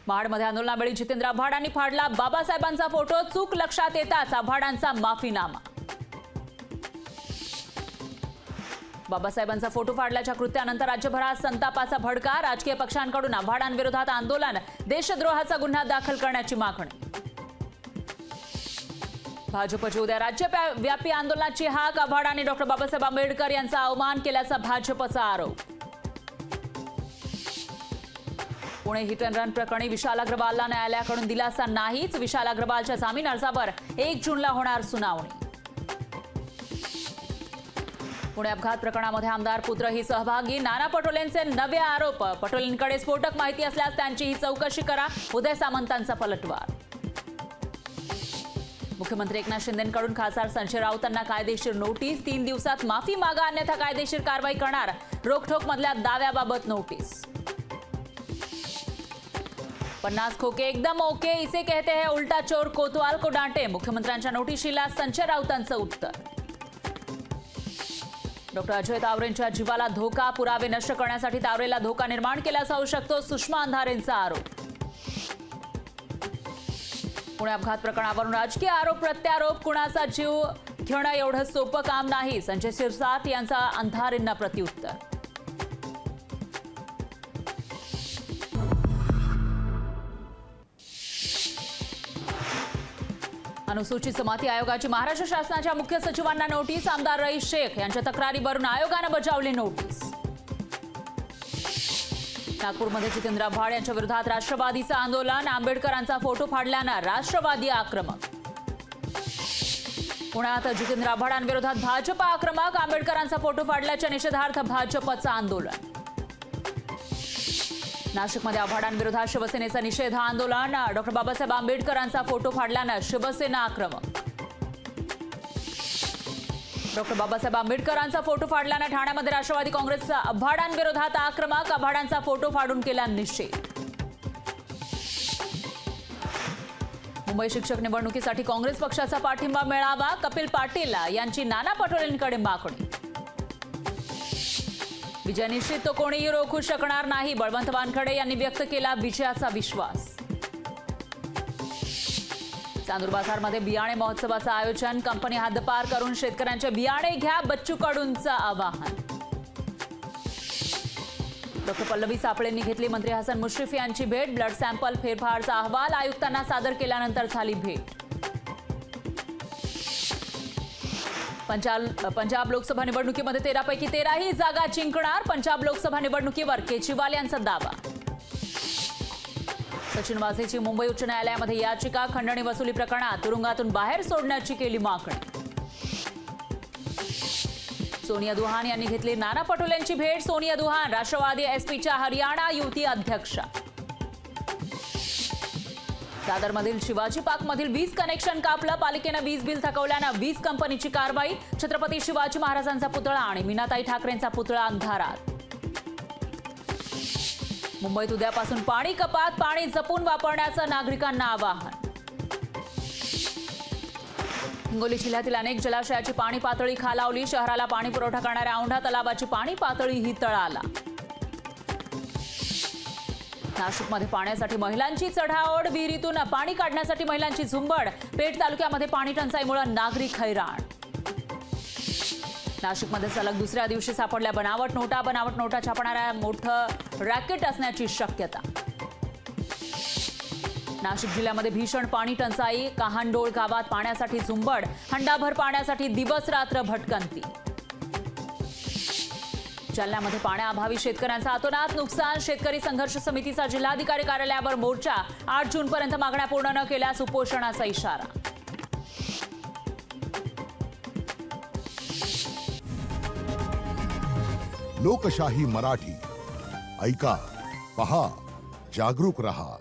महाडमध्ये आंदोलनावेळी जितेंद्र आव्हाडांनी फाडला बाबासाहेबांचा फोटो। चूक लक्षात येताच आव्हाडांचा माफीनामा। बाबासाहेबांचा फोटो फाडल्याच्या कृत्यानंतर राज्यभरात संतापाचा भडका। राजकीय पक्षांकडून आव्हाडांविरोधात आंदोलन। देशद्रोहाचा गुन्हा दाखल करण्याची मागणी। भाजपची उद्या राज्यव्यापी आंदोलनाची हाक। आव्हाडांनी डॉक्टर बाबासाहेब आंबेडकर यांचा अवमान केल्याचा भाजपचा आरोप। पुणे हिट अँड रन प्रकरणी विशाल अग्रवालला न्यायालयाकडून दिलासा नाहीच। विशाल अग्रवालच्या जामीन अर्जावर 1 जूनला होणार सुनावणी। पुणे अपघात प्रकरणामध्ये आमदार पुत्रही सहभागी। नाना पटोलेंचे नवे आरोप। पटोलेंकडे स्फोटक माहिती असल्यास त्यांचीही चौकशी करा। उदय सामंतांचा पलटवार। मुख्यमंत्री एकनाथ शिंदेंकडून खासदार संजय राऊतांना कायदेशीर नोटीस। 3 दिवसात माफी मागा अन्यथा कायदेशीर कारवाई करणार। रोकठोक मधल्या दाव्याबाबत नोटीस। 50 खोके एकदम ओके, इसे कहते हैं उल्टा चोर, कोतवाल को डांटे। मुख्यमंत्र्यांच्या नोटिशीला संजय राऊतांचं उत्तर। डॉक्टर अजय तावरेंच्या जीवाला धोका। पुरावे नष्ट करण्यासाठी तावरेला धोका निर्माण केल्याचा होऊ शकतो सुषमा अंधारेंचा आरोप। पुणे अपघात प्रकरणावरून राजकीय आरोप प्रत्यारोप। कुणाचा जीव घेणं एवढं सोपं काम नाही। संजय शिरसाट यांचा अंधारेंना प्रत्युत्तर। अनुसूचित जमाती आयोगाची महाराष्ट्र शासनाच्या मुख्य सचिवांना नोटीस। आमदार रईस शेख यांच्या तक्रारीवरून आयोगानं बजावली नोटीस। नागपूरमध्ये जितेंद्र आव्हाड यांच्या विरोधात राष्ट्रवादीचं आंदोलन। आंबेडकरांचा फोटो फाडल्यानं राष्ट्रवादी आक्रमक। पुण्यात जितेंद्र आव्हाडांविरोधात भाजप आक्रमक। आंबेडकरांचा फोटो फाडल्याच्या निषेधार्थ भाजपचं आंदोलन। नाशिकमध्ये आव्हाडांविरोधात शिवसेनेचं निषेध आंदोलन। डॉक्टर बाबासाहेब आंबेडकरांचा फोटो फाडल्यानं शिवसेना आक्रमक। डॉक्टर बाबासाहेब आंबेडकरांचा फोटो फाडल्यानं ठाण्यामध्ये राष्ट्रवादी काँग्रेसचा आव्हाडांविरोधात आक्रमक। आव्हाडांचा फोटो फाडून केला निषेध। मुंबई शिक्षक निवडणुकीसाठी काँग्रेस पक्षाचा पाठिंबा मिळावा। कपिल पाटील यांची नाना पटोलेंकडे मागणी। विजय निश्चित तो कोणीही रोखू शकणार नाही। बळवंत वानखडे यांनी व्यक्त केला विजयाचा विश्वास। चांदूर बाजारमध्ये बियाणे महोत्सवाचं आयोजन। कंपनी हद्दपार करून शेतकऱ्यांचे बियाणे घ्या, बच्चू कडूंचं आवाहन। डॉक्टर पल्लवी सापळेंनी घेतली मंत्री हसन मुश्रीफ यांची भेट। ब्लड सॅम्पल फेरफारचा अहवाल आयुक्तांना सादर केल्यानंतर झाली भेट। पंजाब लोकसभा निवडणुकीमध्ये 13 पैकी 13 ही जागा जिंकणार। पंजाब लोकसभा निवडणुकीवर केजरीवाल यांचा दावा। सचिन वाझेची मुंबई उच्च न्यायालयामध्ये याचिका। खंडणी वसुली प्रकरणात तुरुंगातून बाहेर सोडण्याची केली मागणी। सोनिया दुहान यांनी घेतली नाना पटोलेंची भेट। सोनिया दुहान राष्ट्रवादी एसपीच्या हरियाणा युती अध्यक्षा। दादरमधील शिवाजी पार्कमधील वीज कनेक्शन कापलं। पालिकेनं वीज बिल थकवल्यानं वीज कंपनीची कारवाई। छत्रपती शिवाजी महाराजांचा पुतळा आणि मीनाताई ठाकरेंचा पुतळा अंधारात। मुंबईत उद्यापासून पाणी कपात। पाणी जपून वापरण्याचं नागरिकांना आवाहन। हिंगोली जिल्ह्यातील अनेक जलाशयाची पाणी पातळी खालावली। शहराला पाणी पुरवठा करणाऱ्या औंढा तलावाची पाणी पातळी ही तळाला। नाशिकमध्ये पाण्यासाठी महिलांची चढाओढ। विहिरीतून पाणी काढण्यासाठी महिलांची झुंबड। पेठ तालुक्यामध्ये पाणी टंचाईमुळे नागरिक हैराण। नाशिकमध्ये सलग दुसऱ्या दिवशी सापडल्या बनावट नोटा। बनावट नोटा छापणाऱ्या मोठं रॅकेट असण्याची शक्यता। नाशिक जिल्ह्यामध्ये भीषण पाणी टंचाई। कहांडोळ गावात पाण्यासाठी झुंबड। हंडाभर पाण्यासाठी दिवस रात्र भटकंती। जालन्यामध्ये पाण्याअभावी शेतकऱ्यांचा अतोनात नुकसान। शेतकरी संघर्ष समितीचा जिल्हाधिकारी कार्यालयावर मोर्चा। 8 जूनपर्यंत मागण्या पूर्ण न केल्यास उपोषणाचा इशारा। लोकशाही मराठी ऐका, पहा, जागरूक रहा।